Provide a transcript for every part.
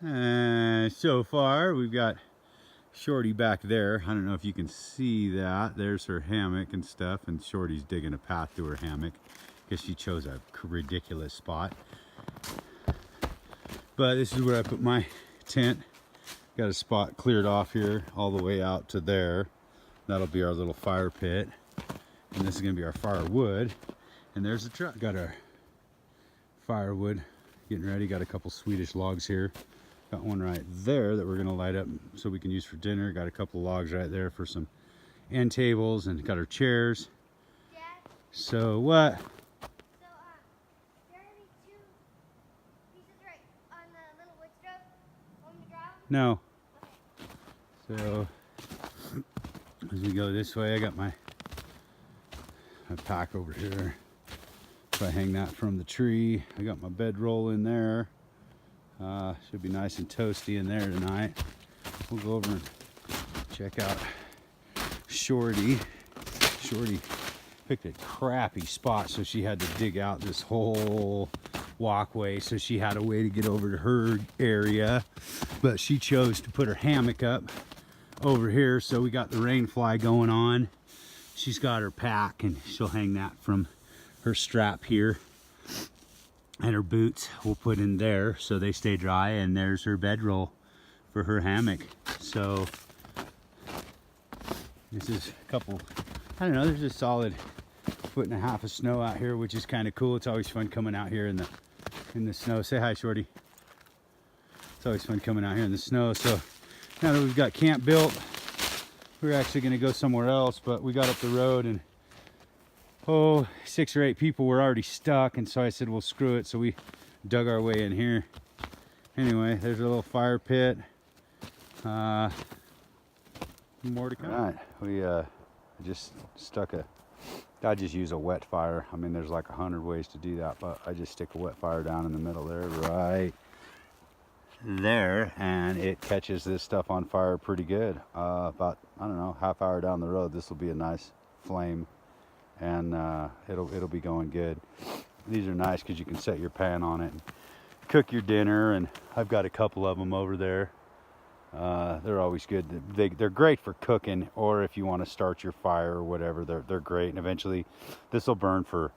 So far we've got Shorty back there. I don't know if you can see that. There's her hammock and stuff, and Shorty's digging a path to her hammock because she chose a ridiculous spot. But this is where I put my tent. Got a spot cleared off here all the way out to there. That'll be our little fire pit, and this is gonna be our firewood. And there's the truck. Got our firewood getting ready. Got a couple Swedish logs here. Got one right there that we're gonna light up so we can use for dinner. Got a couple logs right there for some end tables, and got our chairs. Dad, So what? so there are these two pieces right on the little wood stove on the ground. No. So as we go this way, I got my pack over here. If I hang that from the tree, I got my bedroll in there. Should be nice and toasty in there tonight. We'll go over and check out Shorty. Shorty picked a crappy spot, so she had to dig out this whole walkway, so she had a way to get over to her area, but she chose to put her hammock up over here, so we got the rain fly going on. She's got her pack, and she'll hang that from her strap here, and her boots we'll put in there so they stay dry, and there's her bedroll for her hammock. So this is a couple, I don't know, there's a solid 1.5 feet of snow out here, which is kind of cool. It's always fun coming out here in the snow. Say hi, Shorty. It's always fun coming out here in the snow. So now that we've got camp built, we're actually going to go somewhere else, but we got up the road, and 6 or 8 people were already stuck, and so I said, well, screw it. So we dug our way in here. Anyway, there's a little fire pit. More to come. All right, we just stuck I just use a wet fire. I mean, there's like 100 ways to do that, but I just stick a wet fire down in the middle there, right there, and it catches this stuff on fire pretty good. About, I don't know, half hour down the road, this will be a nice flame, and it'll be going good. These are nice because you can set your pan on it and cook your dinner, and I've got a couple of them over there. They're always good. They're great for cooking, or if you want to start your fire or whatever, they're great. And eventually this will burn for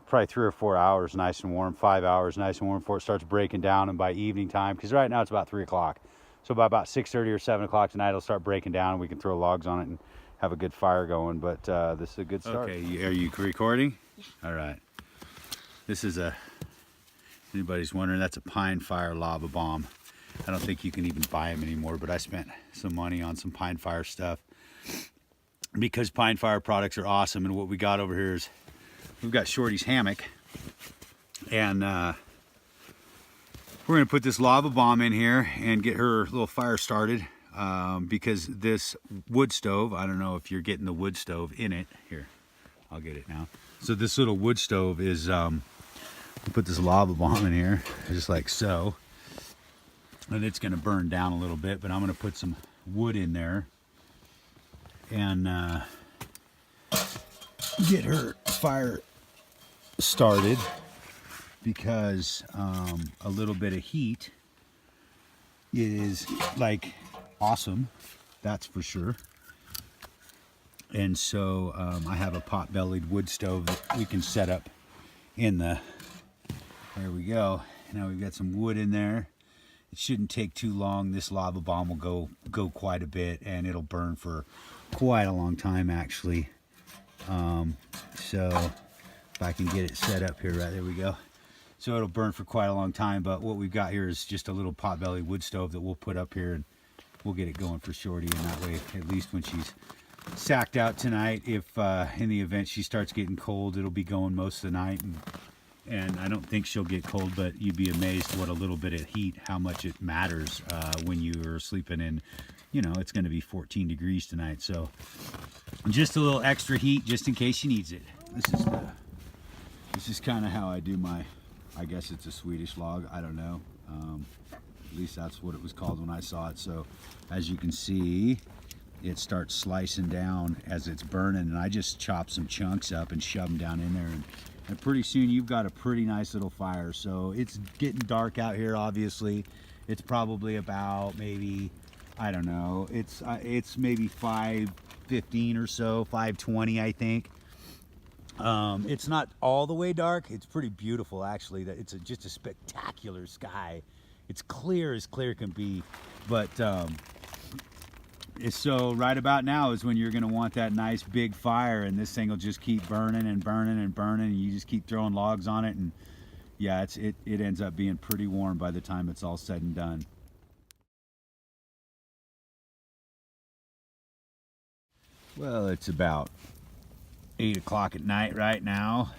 probably 3 or 4 hours nice and warm, 5 hours nice and warm before it starts breaking down. And by evening time, because right now it's about 3 o'clock, so by about 6:30 or 7 o'clock tonight it'll start breaking down, and we can throw logs on it and have a good fire going. But this is a good start. Okay, are you recording? All right, this is anybody's wondering, that's a pine fire lava bomb. I don't think you can even buy them anymore, but I spent some money on some pine fire stuff because pine fire products are awesome. And what we got over here is we've got Shorty's hammock, and we're gonna put this lava bomb in here and get her little fire started, because this wood stove, I don't know if you're getting the wood stove in it. Here, I'll get it now. So this little wood stove is, we'll put this lava bomb in here just like so. And it's going to burn down a little bit, but I'm going to put some wood in there and get her fire started, because a little bit of heat is like awesome, that's for sure. And so I have a pot-bellied wood stove that we can set up in the, there we go. Now we've got some wood in there. It shouldn't take too long. This lava bomb will go quite a bit, and it'll burn for quite a long time actually. So if I can get it set up here, right there we go. So it'll burn for quite a long time, but what we've got here is just a little pot-bellied wood stove that we'll put up here, and we'll get it going for Shorty, and that way, at least when she's sacked out tonight, if in the event she starts getting cold, it'll be going most of the night. And I don't think she'll get cold, but you'd be amazed what a little bit of heat, how much it matters when you are sleeping in, you know, it's going to be 14 degrees tonight. So just a little extra heat just in case she needs it. This is kind of how I do my, I guess it's a Swedish log, I don't know. At least that's what it was called when I saw it. So as you can see, it starts slicing down as it's burning, and I just chop some chunks up and shove them down in there, and pretty soon you've got a pretty nice little fire. So it's getting dark out here, obviously, It's probably about maybe, I don't know, it's maybe 5:15 or so, 5:20 I think. It's not all the way dark. It's pretty beautiful actually. That it's just a spectacular sky. It's clear as clear can be, but so right about now is when you're going to want that nice big fire, and this thing will just keep burning and burning and burning, and you just keep throwing logs on it, and yeah, it ends up being pretty warm by the time it's all said and done. Well, it's about 8 o'clock at night right now.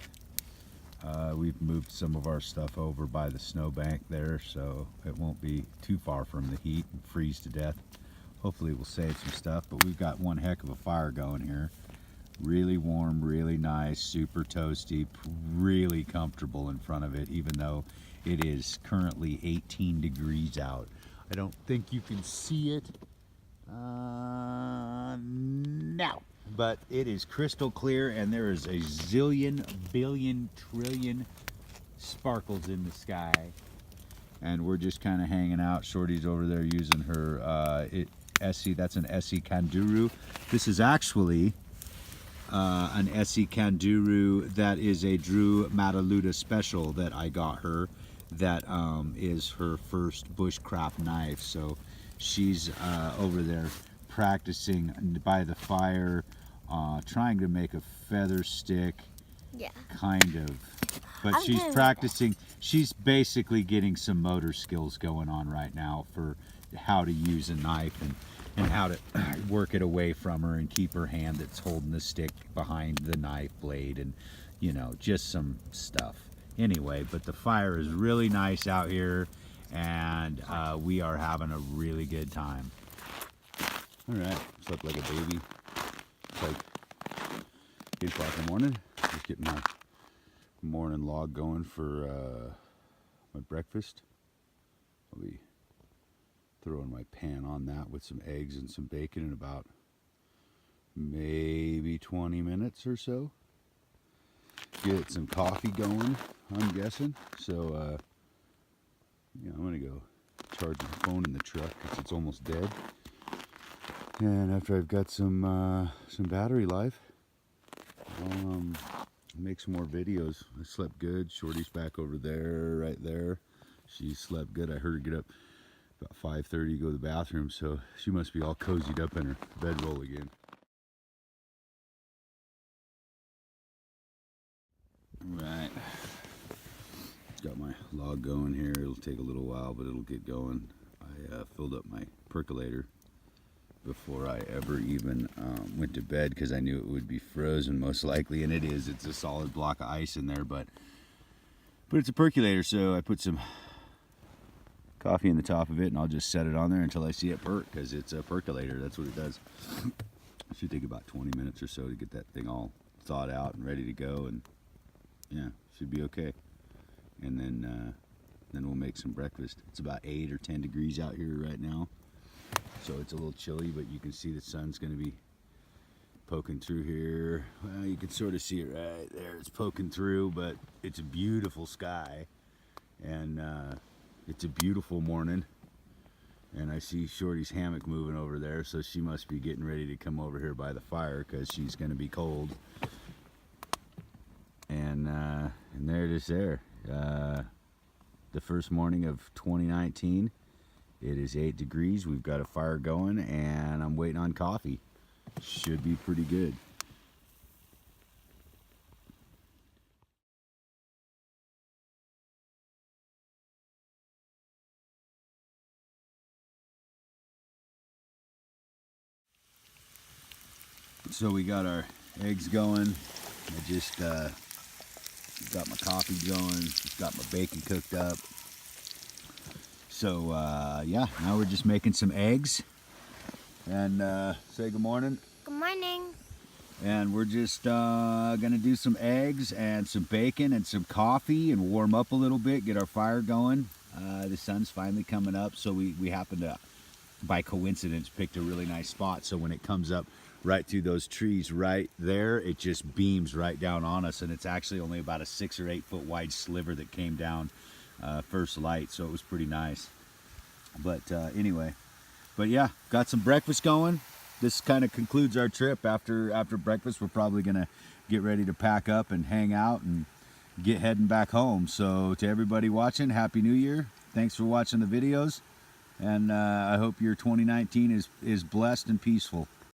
We've moved some of our stuff over by the snowbank there, so it won't be too far from the heat and freeze to death. Hopefully we'll save some stuff, but we've got one heck of a fire going here. Really warm, really nice, super toasty, really comfortable in front of it, even though it is currently 18 degrees out. I don't think you can see it now, but it is crystal clear, and there is a zillion, billion, trillion sparkles in the sky. And we're just kind of hanging out. Shorty's over there using her Essie, that's an Essie Kanduru. This is actually an Essie Kanduru that is a Drew Mataluda special that I got her. That is her first bushcraft knife. So she's over there practicing by the fire, trying to make a feather stick. Yeah. Kind of. But she's practicing, she's basically getting some motor skills going on right now for how to use a knife and how to work it away from her and keep her hand that's holding the stick behind the knife blade, and you know, just some stuff. Anyway, but the fire is really nice out here, and we are having a really good time. All right, slept like a baby. It's like 8 o'clock in the morning. Just getting my morning log going for my breakfast. I'll be throwing my pan on that with some eggs and some bacon in about maybe 20 minutes or so. Get some coffee going, I'm guessing. So yeah, I'm gonna go charge my phone in the truck because it's almost dead. And after I've got some battery life, I'll make some more videos. I slept good. Shorty's back over there, right there. She slept good. I heard her get up about 5:30 to go to the bathroom, so she must be all cozied up in her bedroll again. Right. Got my log going here. It'll take a little while, but it'll get going. I filled up my percolator before I ever even went to bed because I knew it would be frozen most likely, and it is. It's a solid block of ice in there, but it's a percolator, so I put some coffee in the top of it, and I'll just set it on there until I see it perk, because it's a percolator. That's what it does. It should take about 20 minutes or so to get that thing all thawed out and ready to go, and yeah, should be okay. And then we'll make some breakfast. It's about 8 or 10 degrees out here right now, so it's a little chilly, but you can see the sun's going to be poking through here. Well, you can sort of see it right there. It's poking through, but it's a beautiful sky, and it's a beautiful morning. And I see Shorty's hammock moving over there, so she must be getting ready to come over here by the fire because she's going to be cold. And there it is there. The first morning of 2019. It is 8 degrees. We've got a fire going, and I'm waiting on coffee. Should be pretty good. So we got our eggs going. I just got my coffee going. Got my bacon cooked up. So yeah, now we're just making some eggs. And say good morning. Good morning. And we're just gonna do some eggs and some bacon and some coffee and warm up a little bit, get our fire going. The sun's finally coming up, so we happened to, by coincidence, picked a really nice spot. So when it comes up right through those trees right there, it just beams right down on us, and it's actually only about a 6 or 8 foot wide sliver that came down first light, so it was pretty nice. But anyway, but yeah, got some breakfast going. This kind of concludes our trip. After breakfast, we're probably gonna get ready to pack up and hang out and get heading back home. So to everybody watching, Happy New Year. Thanks for watching the videos, and I hope your 2019 is blessed and peaceful.